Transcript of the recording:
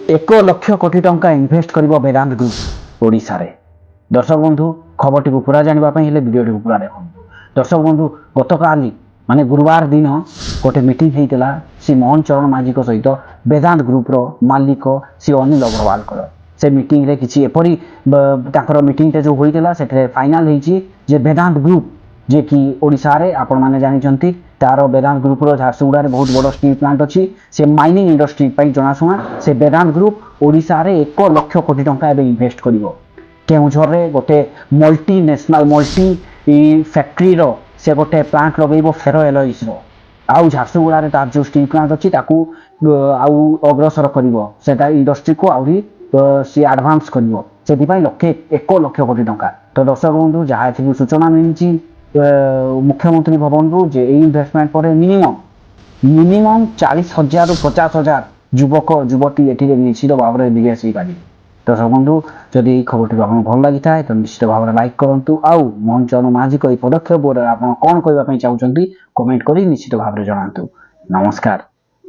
1 ଲକ୍ଷ କୋଟି ଟଙ୍କା इन्वेस्ट कर वेदांत ग्रुप ओडिशा रे। दर्शक बंधु खबर टी पूरा जानापी हेल्ले भिडियो पूरा देख। दर्शक बंधु गत काली माने गुरुवार दिन गोटे मीटिंग होता श्री मोहन चरण माझी सहित वेदांत ग्रुप रो मालिक श्री अनिल अग्रवाल से मीटिंग रे किसी एपरी मीटिंग जो होता से फाइनाल जे वेदांत ग्रुप जे कि ओडिशा रे आपण माने जानिचंती तार वेदांत ग्रुप रो झारसुगुड़ा रे बहुत बड़ स्टील प्लांट अच्छी से माइनिंग इंडस्ट्री पर जनाशुना से वेदांत ग्रुप ओडिशा रे 1 लक्ष कोटी टंका एबे इन्वेस्ट करिवो। केउझर रे गोटे मल्टी नेशनल मल्टी फैक्ट्री रो से गोटे प्लांट लगेइबो फेरो एलॉइस रो आउ झारसुगुड़ा रे तार जो स्टील प्लांट अच्छी ताकू आउ अग्रसर करिवो सेटा इंडस्ट्री को आउरी सी एडवांस करिवो सेति पई 1 लक्ष कोटी टंका। तो दर्शक बंधु जहाँ थी सूचना मिली मुख्यमंत्री भवन रु जे इन्वेस्टमेंट पर मिनिमम 40,000 ରୁ 50,000 युवक युवती एठी निश्चित भाव में निवेश हो पारे। दर्शक बंधु जदि खबर आपको भल लगी था तो निश्चित भाव में लाइक करूँ आउ मोहन चरण माझी पदक्षेप आप कौन कहवाई चाहते कमेंट कर निश्चित भाव में जनातु। नमस्कार।